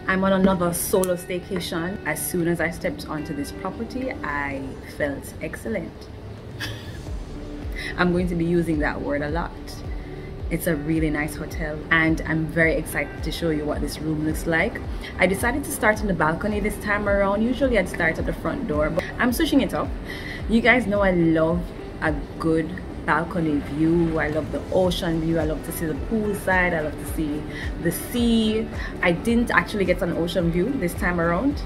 I'm on another solo staycation. As soon as I stepped onto this property, I felt excellent. I'm going to be using that word a lot. It's a really nice hotel and I'm very excited to show you what this room looks like. I decided to start in the balcony this time around. Usually I'd start at the front door, but I'm switching it up. You guys know I love a good balcony view. I love the ocean view. I love to see the poolside. I love to see the sea. I didn't actually get an ocean view this time around,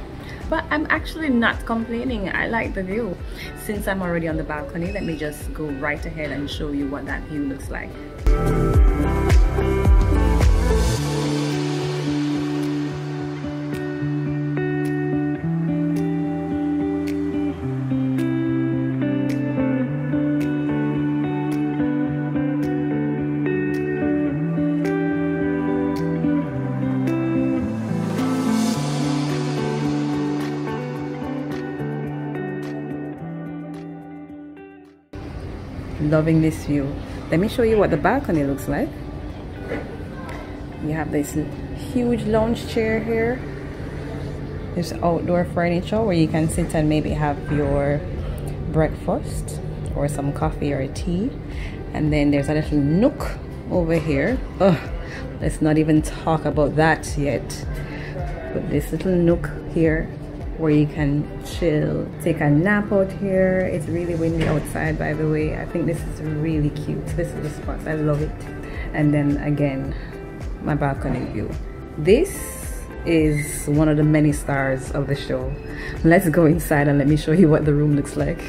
but I'm actually not complaining. I like the view. Since I'm already on the balcony, let me just go right ahead and show you what that view looks like. Loving this view. Let me show you what the balcony looks like. You have this huge lounge chair here. There's outdoor furniture where you can sit and maybe have your breakfast or some coffee or tea. And then there's a little nook over here. Oh, let's not even talk about that yet. But this little nook here where you can chill, take a nap out here. It's really windy outside, by the way. I think this is really cute. This is the spot, I love it. And then again, my balcony view. This is one of the many stars of the show. Let's go inside and let me show you what the room looks like.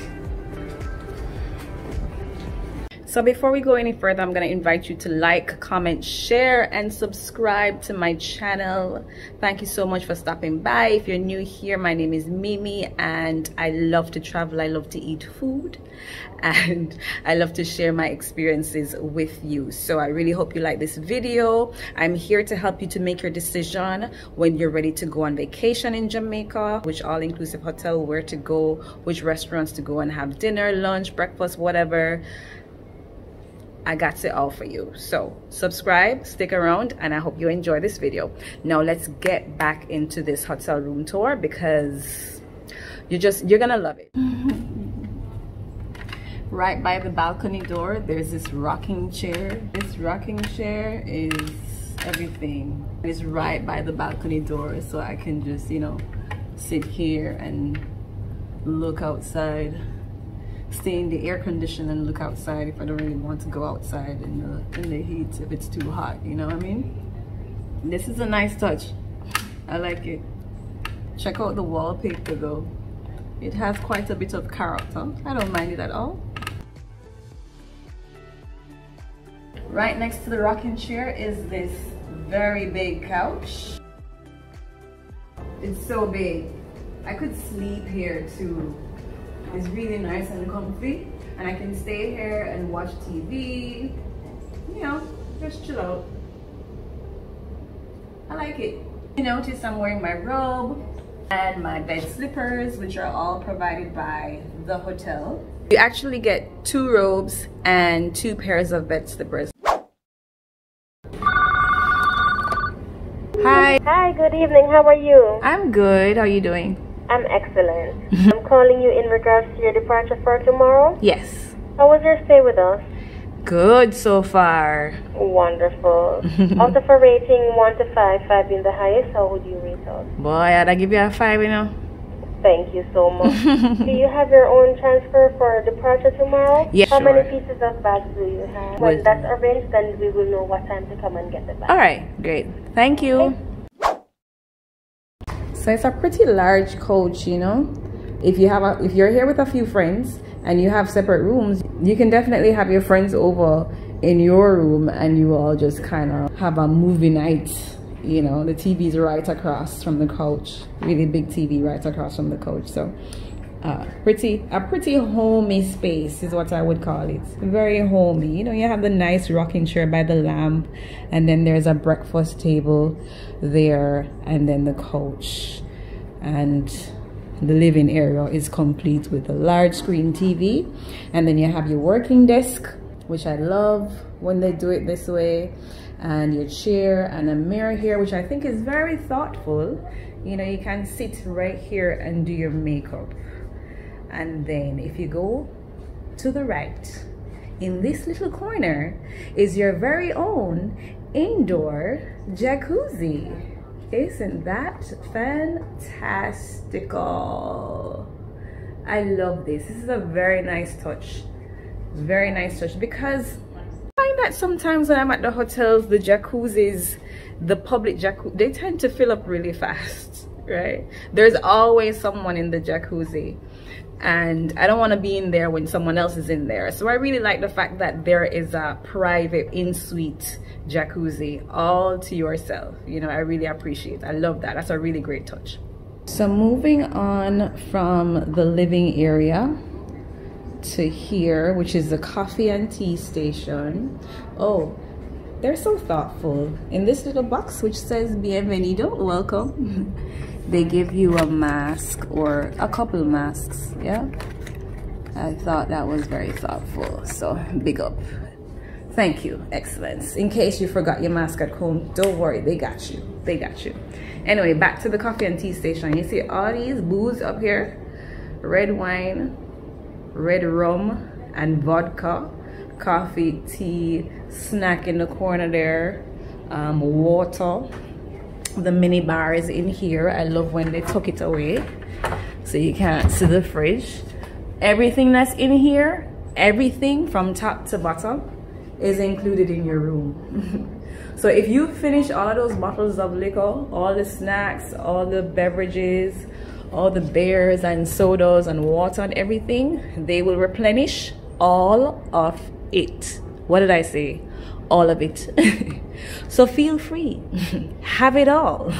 So before we go any further, I'm going to invite you to like, comment, share, and subscribe to my channel. Thank you so much for stopping by. If you're new here, my name is Mimi and I love to travel. I love to eat food and I love to share my experiences with you. So I really hope you like this video. I'm here to help you to make your decision when you're ready to go on vacation in Jamaica, which all-inclusive hotel, where to go, which restaurants to go and have dinner, lunch, breakfast, whatever. I got it all for you. So subscribe, stick around, and I hope you enjoy this video. Now let's get back into this hotel room tour because you're gonna love it. Right by the balcony door, there's this rocking chair. This rocking chair is everything. It's right by the balcony door, so I can just, you know, sit here and look outside. Stay in the air condition and look outside if I don't really want to go outside in the heat if it's too hot, you know what I mean? This is a nice touch. I like it. Check out the wallpaper though. It has quite a bit of character. I don't mind it at all. Right next to the rocking chair is this very big couch. It's so big. I could sleep here too. It's really nice and comfy, and I can stay here and watch TV, you know, just chill out. I like it. You notice I'm wearing my robe and my bed slippers, which are all provided by the hotel. You actually get 2 robes and 2 pairs of bed slippers. Hi. Hi, good evening. How are you? I'm good. How are you doing? I'm excellent. I'm calling you in regards to your departure for tomorrow. Yes. How was your stay with us? Good so far. Wonderful. Out of a rating 1 to 5, 5 being the highest, how would you rate us? Boy, I'd give you a 5, you know. Thank you so much. Do you have your own transfer for departure tomorrow? Yes, How sure. many pieces of bags do you have? When that's arranged, then we will know what time to come and get the bag. All right, great. Thank you. Okay. So it's a pretty large coach, you know. If you're here with a few friends and you have separate rooms, you can definitely have your friends over in your room and you all just kind of have a movie night You know, the TV is right across from the couch, really big TV right across from the couch. So a pretty homey space is what I would call it. Very homey. You know, you have the nice rocking chair by the lamp, and then there's a breakfast table there, and then the couch, and the living area is complete with a large screen TV. And then you have your working desk, which I love when they do it this way, and your chair and a mirror here, which I think is very thoughtful. You know, you can sit right here and do your makeup. And then if you go to the right, in this little corner is your very own indoor jacuzzi. Isn't that fantastical? I love this. This is a very nice touch. Very nice touch, because I find that sometimes when I'm at the hotels, the jacuzzis, the public jacuzzi, they tend to fill up really fast, right? There's always someone in the jacuzzi, and I don't want to be in there when someone else is in there. So I really like the fact that there is a private in-suite jacuzzi all to yourself. You know, I really appreciate it. I love that. That's a really great touch. So moving on from the living area to here, which is the coffee and tea station. Oh, they're so thoughtful. In this little box which says bienvenido, welcome, they give you a mask or a couple masks. Yeah, I thought that was very thoughtful, so big up. Thank you, Excellence. In case you forgot your mask at home, don't worry, they got you. They got you. Anyway, back to the coffee and tea station. You see all these booze up here: red wine, red rum, and vodka, coffee, tea, snack in the corner there, water. The mini bar is in here. I love when they took it away so you can't see the fridge. Everything that's in here, everything from top to bottom, is included in your room. So if you finish all of those bottles of liquor, all the snacks, all the beverages, all the beers and sodas and water and everything, they will replenish all of it. What did I say? All of it. So feel free, have it all.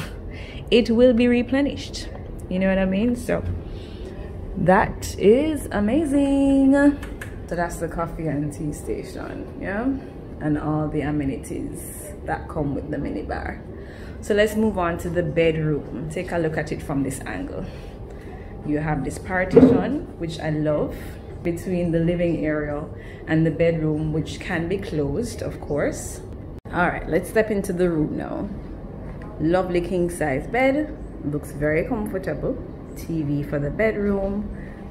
It will be replenished. You know what I mean? So that is amazing. So that's the coffee and tea station, yeah, and all the amenities that come with the minibar. So let's move on to the bedroom. Take a look at it from this angle. You have this partition, which I love, between the living area and the bedroom, which can be closed, of course. All right, let's step into the room now. Lovely king size bed, looks very comfortable. TV for the bedroom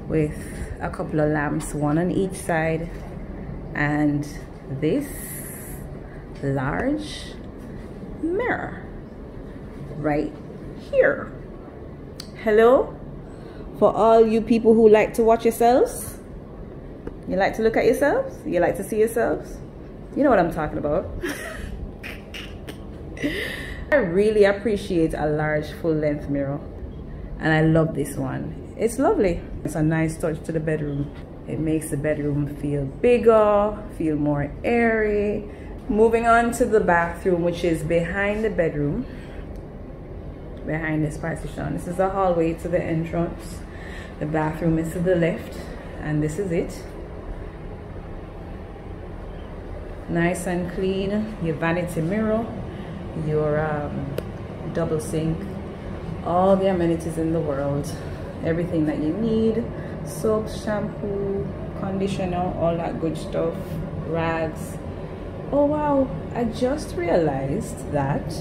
with a couple of lamps, one on each side, and this large mirror right here. Hello, for all you people who like to watch yourselves, you like to look at yourselves, you like to see yourselves, you know what I'm talking about. I really appreciate a large full-length mirror, and I love this one. It's lovely. It's a nice touch to the bedroom. It makes the bedroom feel bigger, feel more airy. Moving on to the bathroom, which is behind the bedroom, behind this partition. This is a hallway to the entrance. The bathroom is to the left, and this is it. Nice and clean. Your vanity mirror, your double sink, all the amenities in the world, everything that you need: soap, shampoo, conditioner, all that good stuff, rags. Oh wow, I just realized that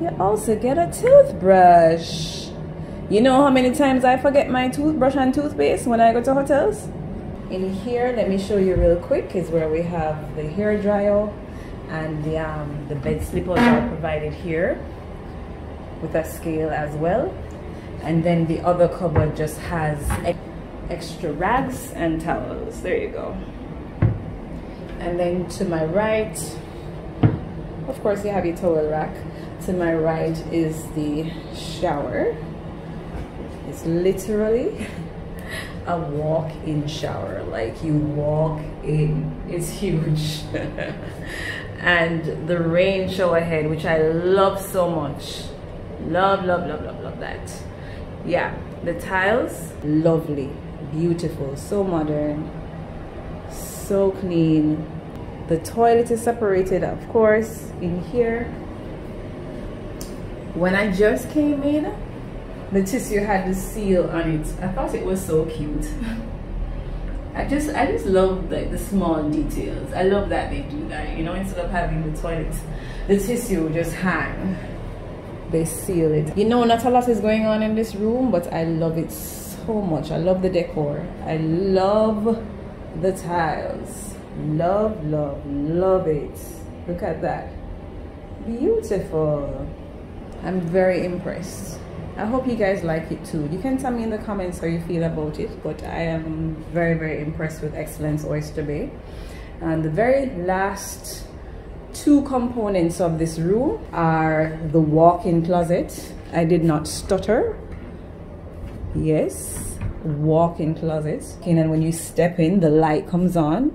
you also get a toothbrush. You know how many times I forget my toothbrush and toothpaste when I go to hotels? In here, let me show you real quick, is where we have the hair dryer, and the bed slippers are provided here with a scale as well. And then the other cupboard just has extra rags and towels. There you go. And then to my right, of course, you have your towel rack. To my right is the shower. It's literally a walk-in shower. Like, you walk in, it's huge. and the rain shower head, which I love so much. Love that. Yeah, the tiles, lovely, beautiful, so modern, so clean. The toilet is separated, of course, in here. When I just came in, the tissue had the seal on it. I thought it was so cute. I just love the small details. I love that they do that, you know, instead of having the toilet, the tissue just hang, they seal it. You know, not a lot is going on in this room, but I love it so much. I love the decor. I love the tiles. Love it. Look at that. Beautiful. I'm very impressed. I hope you guys like it too. You can tell me in the comments how you feel about it, but I am very impressed with Excellence Oyster Bay. And the very last two components of this room are the walk-in closet. I did not stutter. Yes, walk-in closet. And when you step in, the light comes on.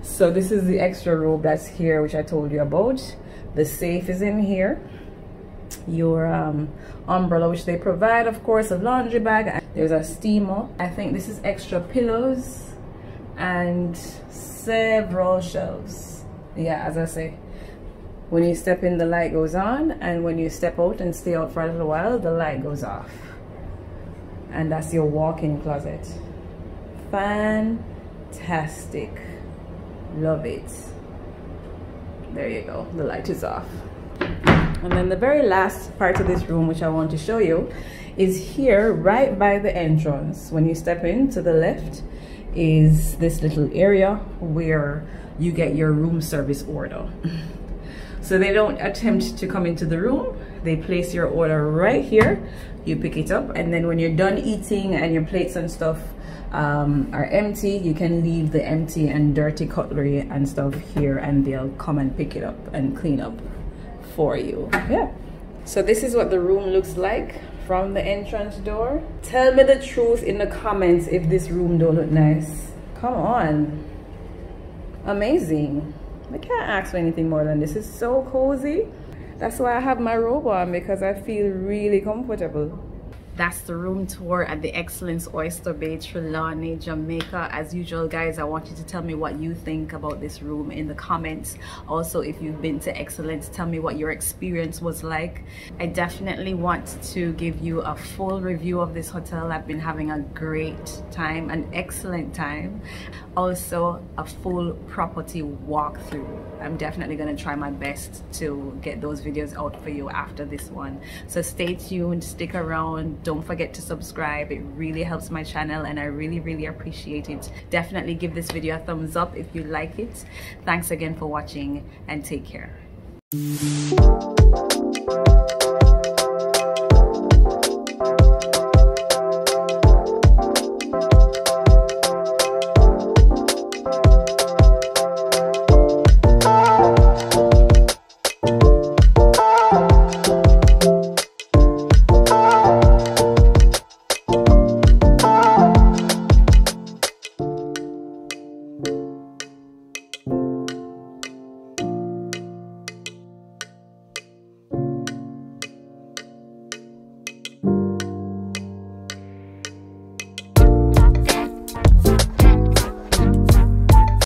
So this is the extra robe that's here, which I told you about. The safe is in here. Your umbrella, which they provide, of course, a laundry bag. There's a steamer. I think this is extra pillows and several shelves. Yeah, as I say, when you step in, the light goes on, and when you step out and stay out for a little while, the light goes off. And that's your walk-in closet. Fantastic. Love it. There you go, the light is off. And then the very last part of this room, which I want to show you, is here right by the entrance. When you step in, to the left is this little area where you get your room service order. So they don't attempt to come into the room. They place your order right here. You pick it up, and then when you're done eating and your plates and stuff are empty, you can leave the empty and dirty cutlery and stuff here, and they'll come and pick it up and clean up for you. Yeah, so this is what the room looks like from the entrance door. Tell me the truth in the comments if this room don't look nice. Come on, amazing. I can't ask for anything more than this. It's so cozy. That's why I have my robe on, because I feel really comfortable. That's the room tour at the Excellence Oyster Bay, Trelawney, Jamaica. As usual, guys, I want you to tell me what you think about this room in the comments. Also, if you've been to Excellence, tell me what your experience was like. I definitely want to give you a full review of this hotel. I've been having a great time, an excellent time. Also, a full property walkthrough. I'm definitely going to try my best to get those videos out for you after this one. So stay tuned, stick around. Don't forget to subscribe. It really helps my channel, and I really appreciate it. Definitely give this video a thumbs up if you like it. Thanks again for watching, and take care.